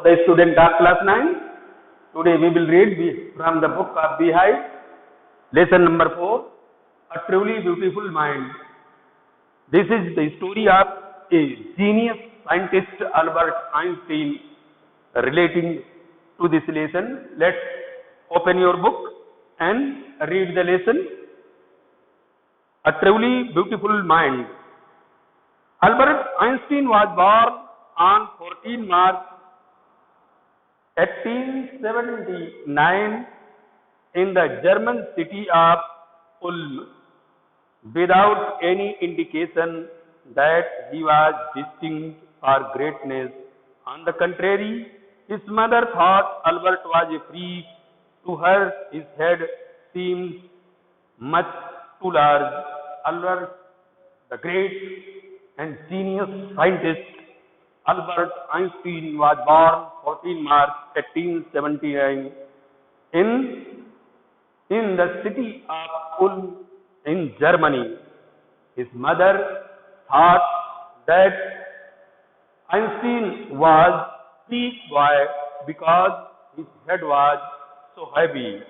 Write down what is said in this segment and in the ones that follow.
the student of class 9. Today we will read from the book of Beehive, lesson number 4, A Truly Beautiful Mind. This is the story of a genius scientist Albert Einstein relating to this lesson. Let's open your book and read the lesson. A Truly Beautiful Mind. Albert Einstein was born on 14 March 1879 in the German city of Ulm, without any indication that he was destined for greatness. On the contrary, his mother thought Albert was a freak. To her, his head seemed much too large. Albert, the great and genius scientist Albert Einstein, was born 14 March 1879 in the city of Ulm in Germany. His mother thought that Einstein was a weak boy because his head was so heavy.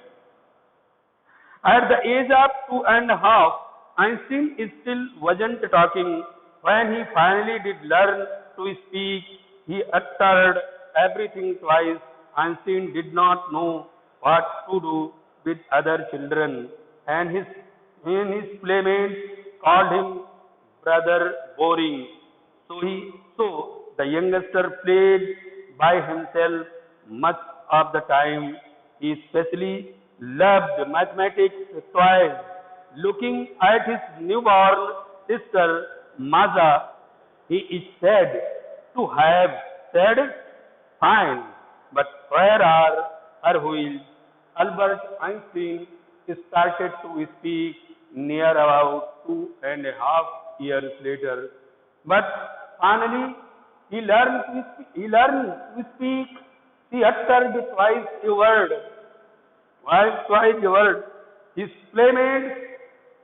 At the age of 2.5, Einstein still wasn't talking. When he finally did learn to speak, he uttered everything twice. Einstein did not know what to do with other children, and his playmates called him brother boring. So the youngster played by himself much of the time. He especially loved mathematics toys. Looking at his newborn sister Maza, he is said to have said, "Fine, but where are her wheels?" Albert Einstein started to speak near about 2.5 years later. But finally, he learned to speak. He uttered twice a word. His playmates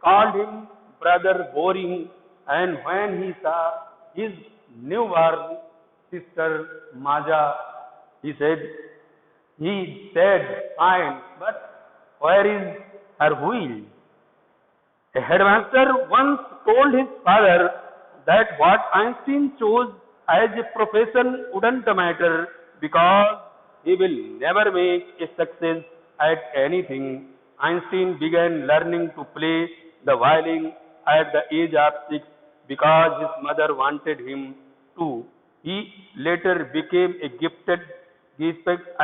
called him brother boring, and when he saw his newborn sister Maja, he said, "Fine, but where is her wheel?" A headmaster once told his father that what Einstein chose as a profession wouldn't matter because he will never make a success at anything. Einstein began learning to play the violin at the age of 6 because his mother wanted him to. He later became a gifted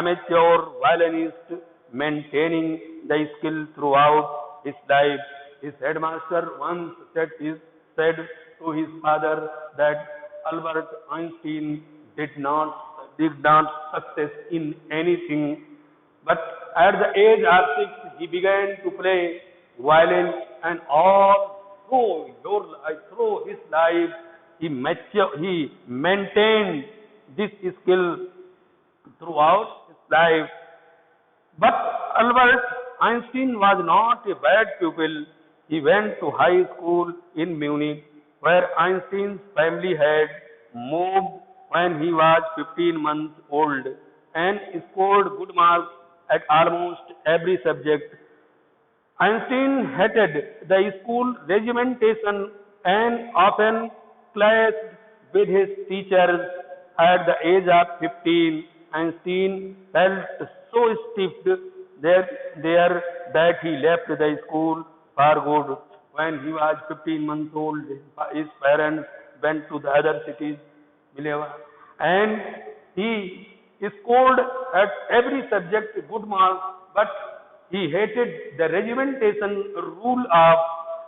amateur violinist, maintaining the skill throughout his life. His headmaster once said to his father that Albert Einstein did not success in anything, but at the age of 6 he began to play violin, and all through his life he maintained this skill throughout his life. But Albert Einstein was not a bad pupil. He went to high school in Munich, where Einstein's family had moved when he was 15 months old, and scored good marks at almost every subject. Einstein hated the school regimentation and often clashed with his teachers. At the age of 15, Einstein felt so stiff there that he left the school for good. When he was 15 months old, his parents went to the other cities, and he scored at every subject good marks, but he hated the regimentation rule of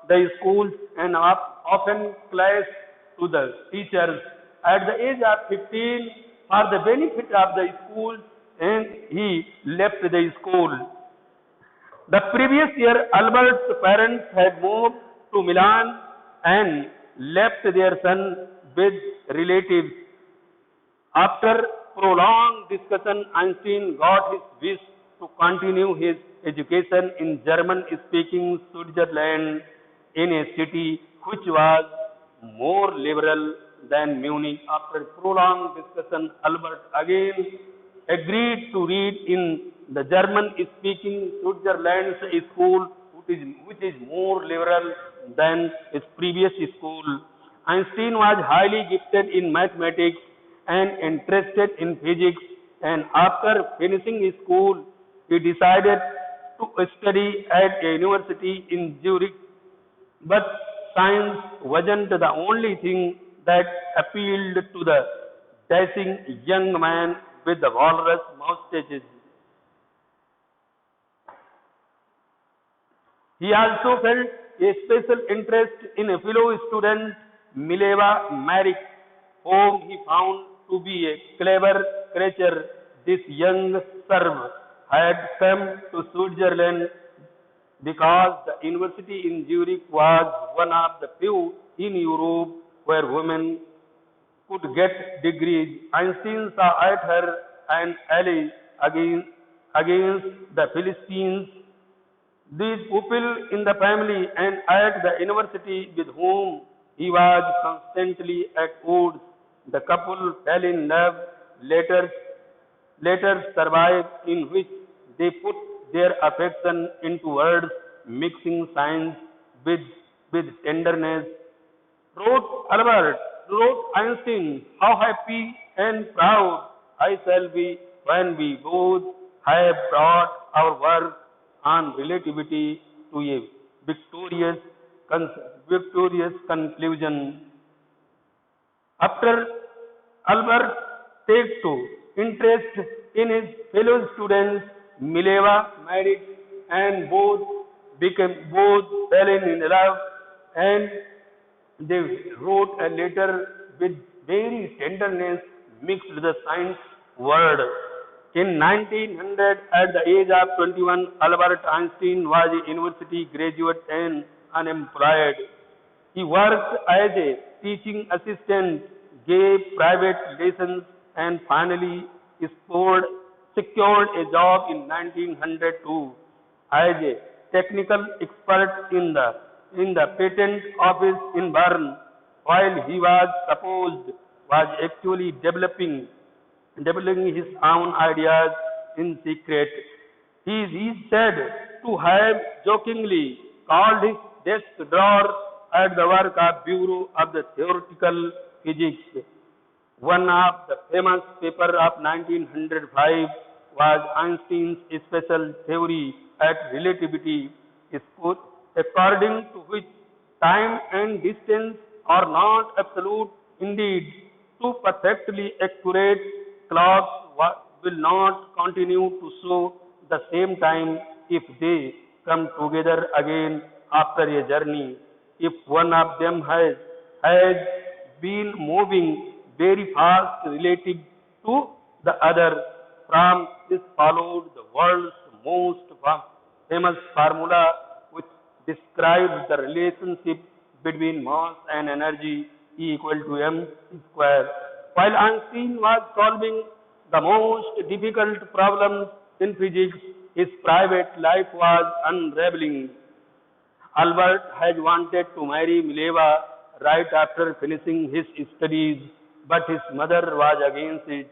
the schools and often clashed to the teachers. At the age of 15, for the benefit of the school, and he left the school. The previous year, Albert's parents had moved to Milan and left their son with relatives. After prolonged discussion, Einstein got his wish to continue his education in German-speaking Switzerland, in a city which was more liberal than Munich. After prolonged discussion, Albert again agreed to read in the German-speaking Switzerland's school, which is more liberal than his previous school. Einstein was highly gifted in mathematics and interested in physics, and after finishing his school, he decided to study at a university in Zurich. But science wasn't the only thing that appealed to the dashing young man with the walrus mustaches. He also felt a special interest in a fellow student, Mileva Marik, whom he found to be a clever creature. This young serf had come to Switzerland because the university in Zurich was one of the few in Europe where women could get degrees. Einstein saw at her an ally against the Philistines. These people in the family and at the university with whom he was constantly at odds. The couple fell in love. Later survived in which they put their affection into words, mixing science with tenderness. Wrote Einstein, how happy and proud I shall be when we both have brought our work on relativity to a victorious, victorious conclusion. After Albert takes to interest in his fellow students, Mileva married and both fell in love, and they wrote a letter with very tenderness mixed with the science word. In 1900, at the age of 21, Albert Einstein was a university graduate and unemployed. He worked as a teaching assistant, gave private lessons, and finally secured a job in 1902 as a technical expert in the patent office in Bern, while he was actually developing his own ideas in secret. He is said to have jokingly called his desk drawer at the work of Bureau of the Theoretical Physics. One of the famous papers of 1905 was Einstein's special theory at relativity, according to which time and distance are not absolute. Indeed, two perfectly accurate clocks will not continue to show the same time if they come together again after a journey. If one of them has been moving very fast relative to the other, from this followed the world's most famous formula which describes the relationship between mass and energy E equal to m square. While Einstein was solving the most difficult problems in physics, his private life was unraveling. Albert had wanted to marry Mileva right after finishing his studies, but his mother was against it.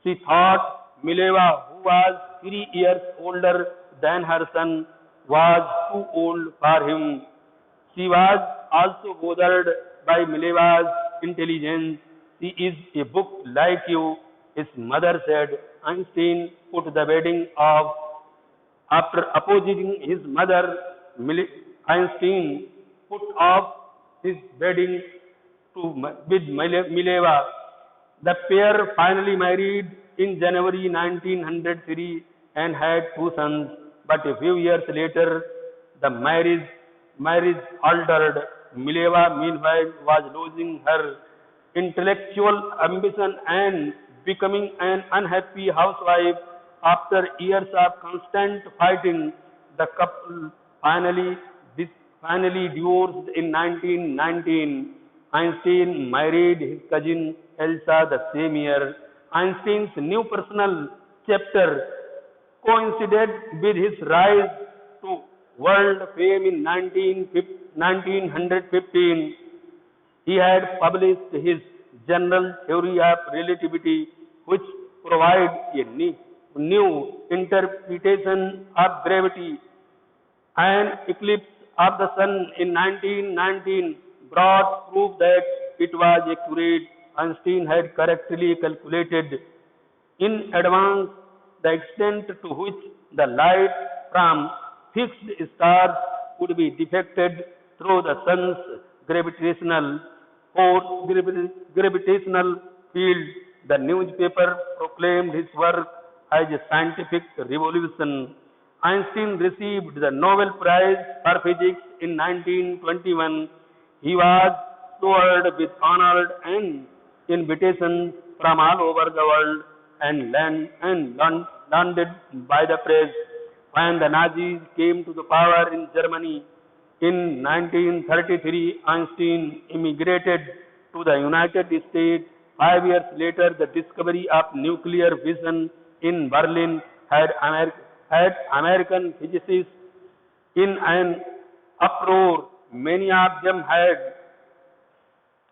She thought Mileva, who was 3 years older than her son, was too old for him. She was also bothered by Mileva's intelligence. She is a book like you, his mother said. Einstein put the wedding off. After opposing his mother, Einstein put off his wedding with Mileva. The pair finally married in January 1903 and had 2 sons. But a few years later, the marriage altered. Mileva, meanwhile, was losing her intellectual ambition and becoming an unhappy housewife. After years of constant fighting, the couple finally divorced in 1919. Einstein married his cousin Elsa the same year. Einstein's new personal chapter coincided with his rise to world fame in 1915. He had published his general theory of relativity, which provide a new interpretation of gravity. An eclipse of the sun in 1919 brought proof that it was accurate. Einstein had correctly calculated in advance the extent to which the light from fixed stars would be deflected through the sun's gravitational force, gravitational field. The newspaper proclaimed his work as a scientific revolution. Einstein received the Nobel Prize for Physics in 1921. He was toured with honors and invitations from all over the world and landed by the press. When the Nazis came to the power in Germany in 1933, Einstein immigrated to the United States. 5 years later, the discovery of nuclear fission in Berlin had American physicists in an uproar. Many of them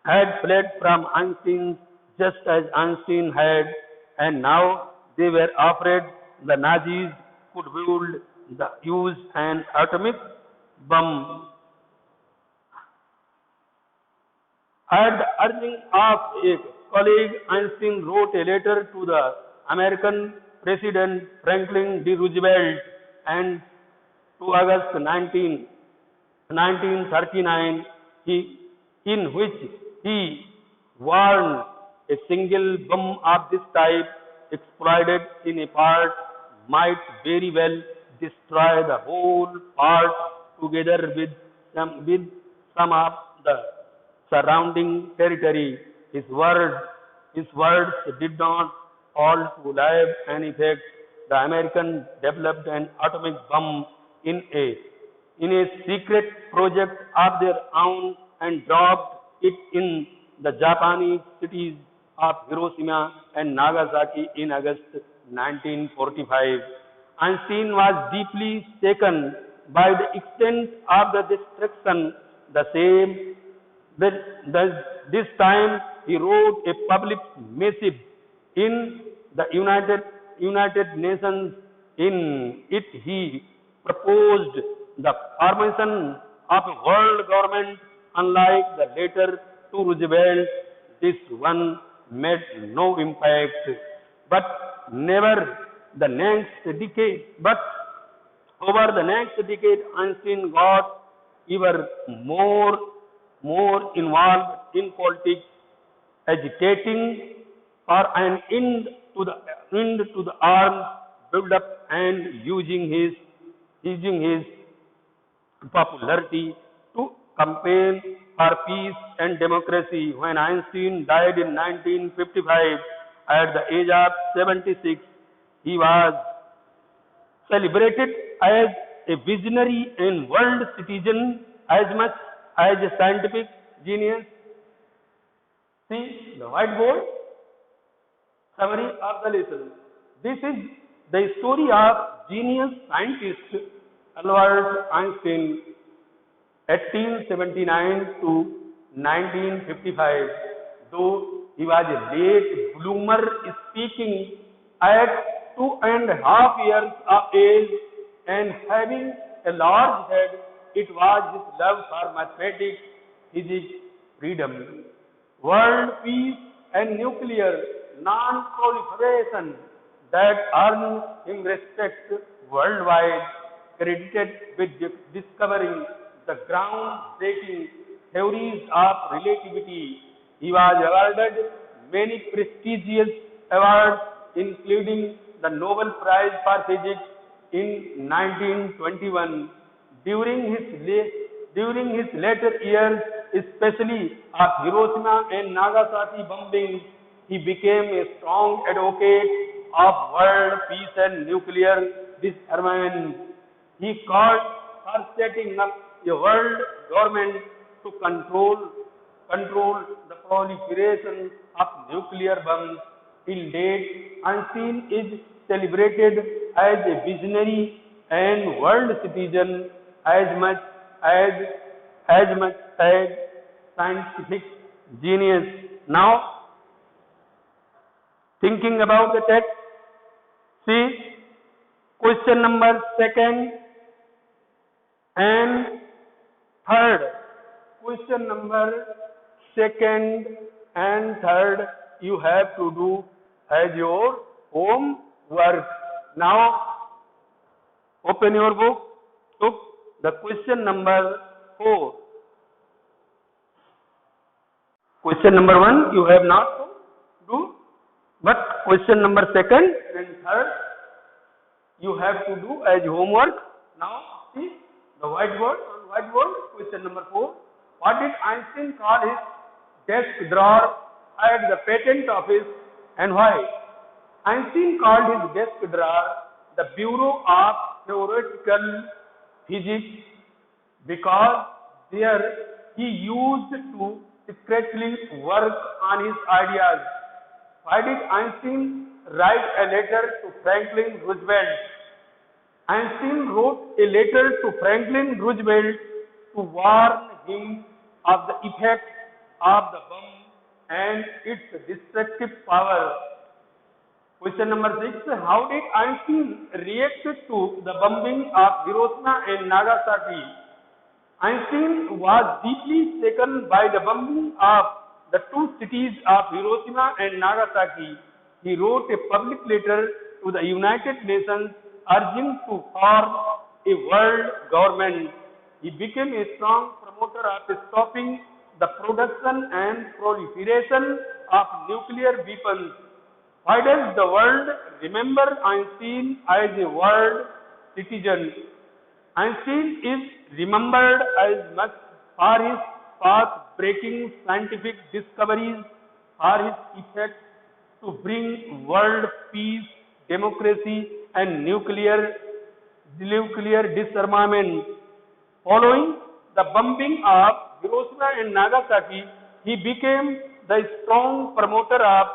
had fled from Einstein just as Einstein had, and now they were afraid the Nazis could use an atomic bomb. At the urging of a colleague, Einstein wrote a letter to the American President Franklin D. Roosevelt and to August 1939, in which he warned a single bomb of this type exploded in a part might very well destroy the whole part together with some of the surrounding territory. His words did not fall to live and effect. The Americans developed an atomic bomb in a secret project of their own and dropped it in the Japanese cities of Hiroshima and Nagasaki in August 1945. Einstein was deeply shaken by the extent of the destruction. This time he wrote a public missive in the United Nations. In it he proposed the formation of a world government. Unlike the letter to Roosevelt, this one made no impact. But never the next decade, but over the next decade, Einstein got ever more involved in politics, agitating for an end to the arms build-up and using his popularity to campaign for peace and democracy. When Einstein died in 1955 at the age of 76, he was celebrated as a visionary and world citizen as much as a scientific genius. See the whiteboard summary of the lesson. This is the story of genius scientist Albert Einstein, 1879 to 1955. Though he was a late bloomer, speaking at 2.5 years of age and having a large head, it was his love for mathematics, physics, freedom, world peace and nuclear non-proliferation that earned him respect worldwide, credited with discovering the groundbreaking theories of relativity. He was awarded many prestigious awards, including the Nobel Prize for Physics in 1921. During his later years, especially of Hiroshima and Nagasaki bombing, he became a strong advocate of world peace and nuclear disarmament. He called for setting up a world government to control the proliferation of nuclear bombs. Till date, Einstein is celebrated as a visionary and world citizen as much as scientific genius. Now, Thinking about the text. See, question number second and third. Question number second and third you have to do as your homework. Now, open your book to the question number 4. Question number 1 you have not to do, but question number second and third you have to do as homework. Now, see the whiteboard. On whiteboard, question number 4. What did Einstein call his desk drawer at the patent office and why? Einstein called his desk drawer the Bureau of Theoretical Physics because there he used to secretly work on his ideas. Why did Einstein write a letter to Franklin Roosevelt? Einstein wrote a letter to Franklin Roosevelt to warn him of the effects of the bomb and its destructive power. Question number 6. How did Einstein react to the bombing of Hiroshima and Nagasaki? Einstein was deeply shaken by the bombing of the two cities of Hiroshima and Nagasaki. He wrote a public letter to the United Nations urging to form a world government. He became a strong promoter of stopping the production and proliferation of nuclear weapons. Why does the world remember Einstein as a world citizen? Einstein is remembered as much for his path-breaking scientific discoveries, for his efforts to bring world peace, democracy, and nuclear disarmament. Following the bombing of Hiroshima and Nagasaki, he became the strong promoter of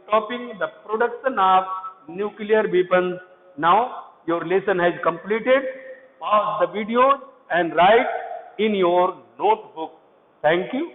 stopping the production of nuclear weapons. Now, your lesson has completed. Pause the video and write in your notebook. Thank you.